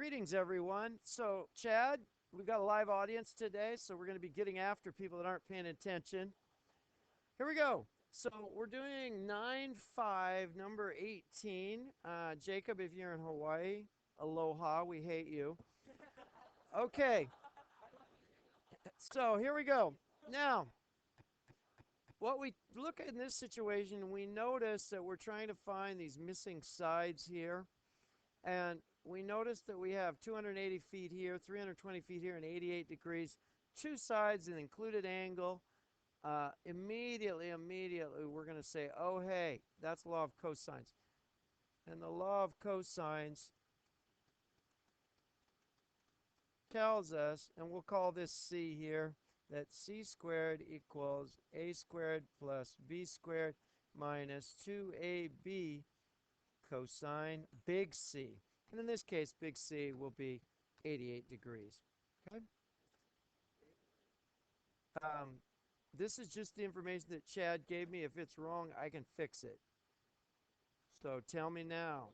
Greetings, everyone. So, Chad, we've got a live audience today, so we're going to be getting after people that aren't paying attention. Here we go. So, we're doing 9-5, number 18. Jacob, if you're in Hawaii, aloha, we hate you. Okay, so here we go. Now, what we look at in this situation, we notice that we're trying to find these missing sides here. And we notice that we have 280 feet here, 320 feet here, and 88 degrees. Two sides, an included angle. Immediately, we're going to say, oh, hey, that's the law of cosines. And the law of cosines tells us, and we'll call this C here, that C squared equals A squared plus B squared minus 2AB cosine big C. And in this case, big C will be 88 degrees. Okay. This is just the information that Chad gave me. If it's wrong, I can fix it. So tell me now.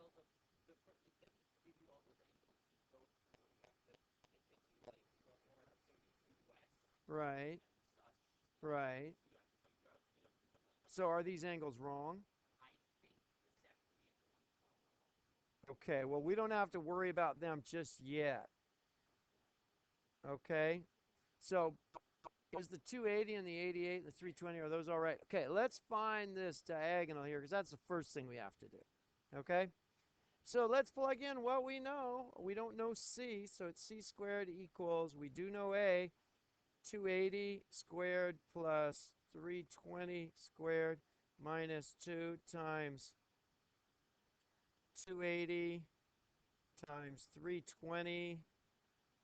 Right. Right. So are these angles wrong? Okay, well, we don't have to worry about them just yet. Okay, so is the 280 and the 88 and the 320, are those all right? Okay, let's find this diagonal here because that's the first thing we have to do. Okay, so let's plug in what we know. We don't know C, so it's C squared equals, we do know A, 280 squared plus 320 squared minus 2 times 280 times 320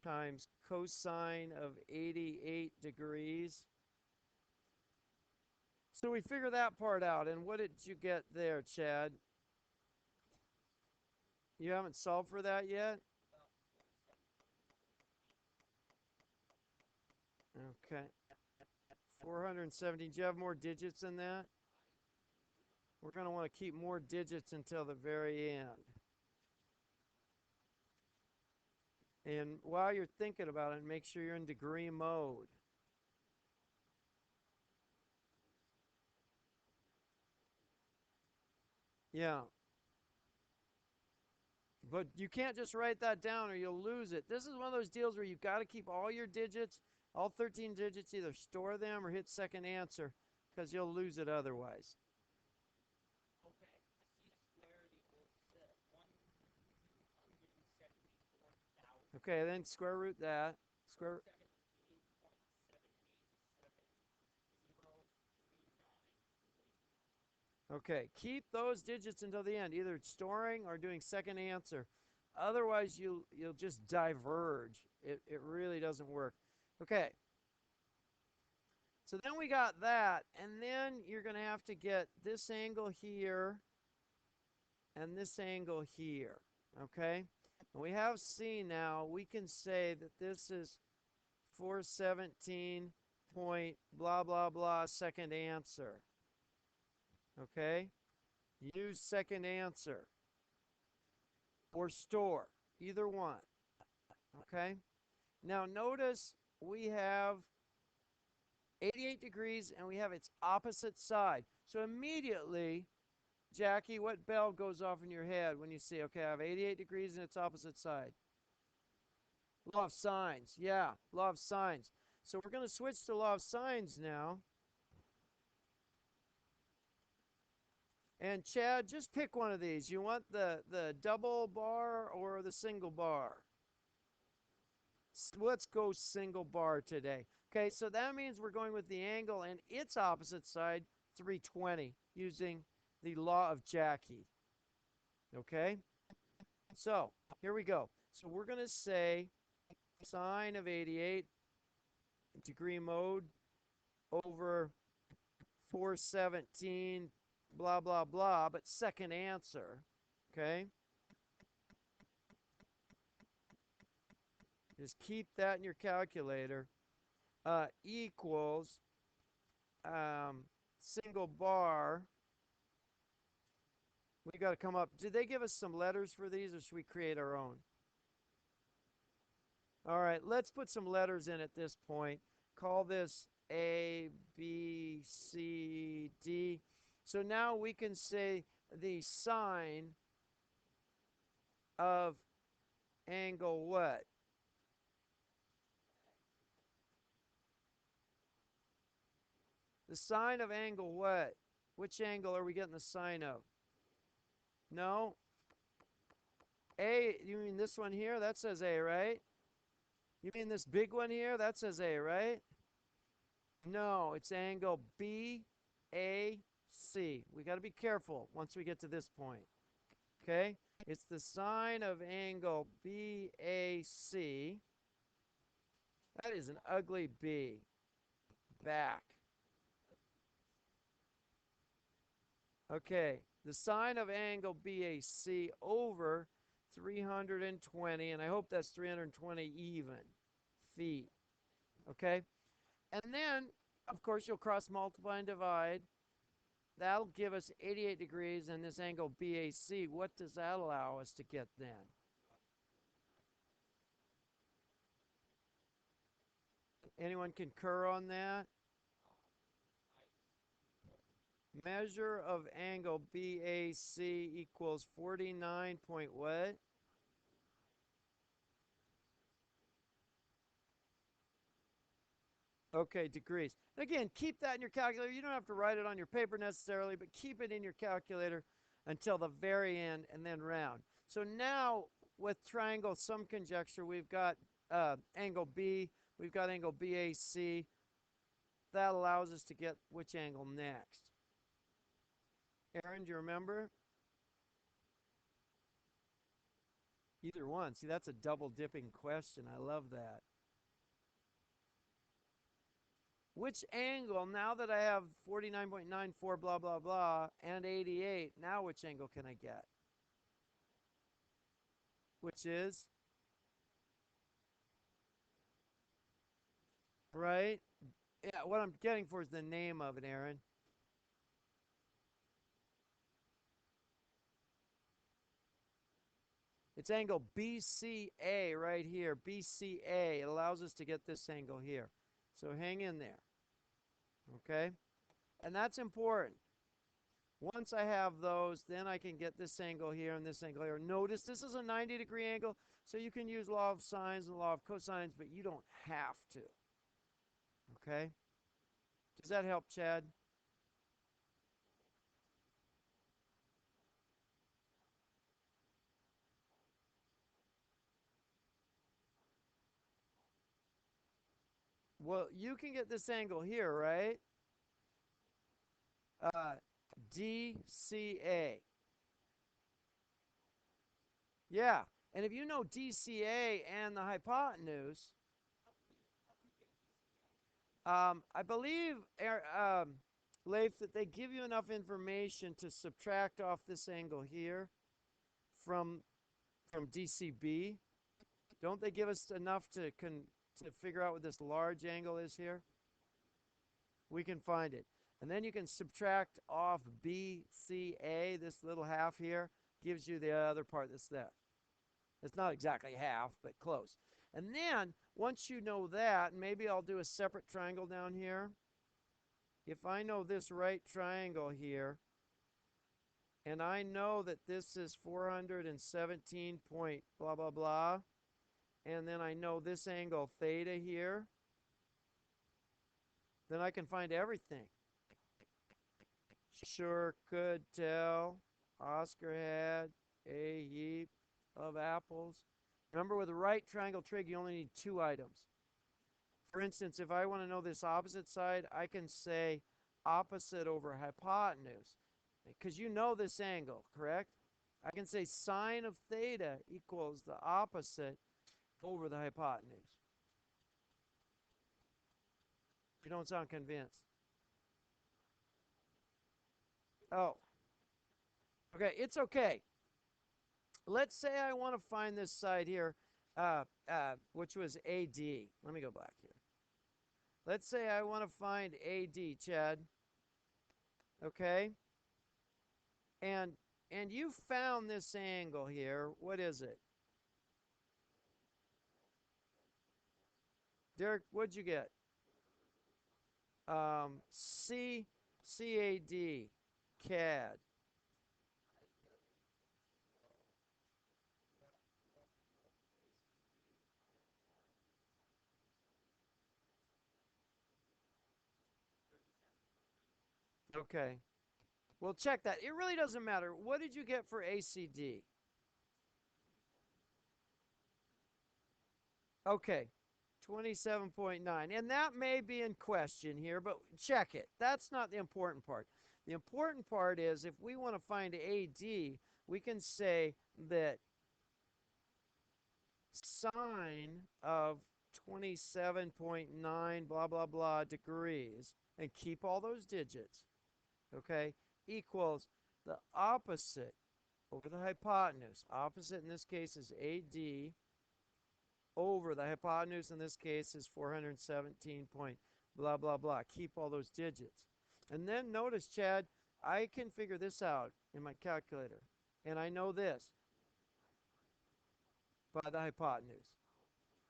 times cosine of 88 degrees. So we figure that part out. And what did you get there, Chad? You haven't solved for that yet? Okay. 417. Do you have more digits than that? We're going to want to keep more digits until the very end. And while you're thinking about it, make sure you're in degree mode. Yeah. But you can't just write that down or you'll lose it. This is one of those deals where you've got to keep all your digits, all 13 digits, either store them or hit second answer because you'll lose it otherwise. Okay, then square root that. Square. Okay, keep those digits until the end, either storing or doing second answer. Otherwise, you'll just diverge. It really doesn't work. Okay. So then we got that, and then you're going to have to get this angle here and this angle here. Okay? And we have C now. We can say that this is 417 point blah blah blah second answer. Okay? Use second answer or store, either one. Okay? Now notice we have 88 degrees and we have its opposite side. So immediately, Jackie, what bell goes off in your head when you see, okay, I have 88 degrees and its opposite side? Law of sines. Yeah, law of sines. So we're going to switch to law of sines now. And Chad, just pick one of these. You want the double bar or the single bar? Let's go single bar today. Okay, so that means we're going with the angle and its opposite side, 320, using the law of Jackie. Okay? So, here we go. So we're going to say sine of 88 degree mode over 417 blah blah blah, but second answer. Okay? Just keep that in your calculator. Equals single bar. We got to come up. Did they give us some letters for these, or should we create our own? All right, let's put some letters in at this point. Call this A, B, C, D. So now we can say the sine of angle what? The sine of angle what? Which angle are we getting the sine of? No? A, you mean this one here? That says A, right? You mean this big one here? That says A, right? No, it's angle BAC. We got to be careful once we get to this point. Okay? It's the sine of angle BAC. That is an ugly B. Back. Okay, the sine of angle BAC over 320, and I hope that's 320 even feet. Okay? And then, of course, you'll cross multiply and divide. That'll give us 88 degrees, and this angle BAC, what does that allow us to get then? Anyone concur on that? Measure of angle BAC equals 49 point what? Okay, degrees. Again, keep that in your calculator. You don't have to write it on your paper necessarily, but keep it in your calculator until the very end and then round. So now with triangle sum conjecture, we've got angle B, we've got angle BAC. That allows us to get which angle next. Aaron, do you remember? Either one. See, that's a double dipping question. I love that. Which angle, now that I have 49.94, blah, blah, blah, and 88, now which angle can I get? Which is, right? Yeah, what I'm getting for is the name of it, Aaron. It's angle BCA right here. BCA. It allows us to get this angle here. So hang in there. Okay? And that's important. Once I have those, then I can get this angle here and this angle here. Notice this is a 90-degree angle, so you can use law of sines and law of cosines, but you don't have to. Okay? Does that help, Chad? Well, you can get this angle here, right? Uh, DCA. Yeah. And if you know DCA and the hypotenuse, I believe, Leif, that they give you enough information to subtract off this angle here from DCB. Don't they give us enough to figure out what this large angle is here? We can find it. And then you can subtract off BCA, this little half here, gives you the other part that's there. It's not exactly half, but close. And then, once you know that, maybe I'll do a separate triangle down here. If I know this right triangle here, and I know that this is 417 point blah, blah, blah, and then I know this angle theta here, then I can find everything. Sure could tell Oscar had a heap of apples. Remember, with a right triangle trig, you only need two items. For instance, if I want to know this opposite side, I can say opposite over hypotenuse, because you know this angle, correct? I can say sine of theta equals the opposite over the hypotenuse. You don't sound convinced. Oh, okay, it's okay. Let's say I want to find this side here, which was AD. Let me go back here. Let's say I want to find AD, Chad. Okay? And you found this angle here. What is it? Derek, what'd you get? C, CAD, CAD. Okay. Well, check that. It really doesn't matter. What did you get for ACD? Okay. 27.9. And that may be in question here, but check it. That's not the important part. The important part is if we want to find AD, we can say that sine of 27.9 blah blah blah degrees and keep all those digits, okay, equals the opposite over the hypotenuse. Opposite in this case is AD over the hypotenuse in this case is 417 point blah blah blah. Keep all those digits. And then notice, Chad, I can figure this out in my calculator. And I know this by the hypotenuse.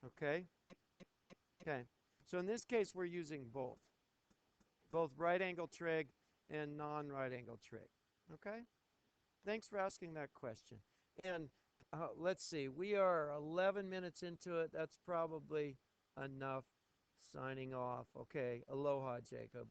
Okay? Okay. So in this case, we're using both right angle trig and non right angle trig. Okay? Thanks for asking that question. And let's see, we are 11 minutes into it. That's probably enough. Signing off. Okay. Aloha, Jacob.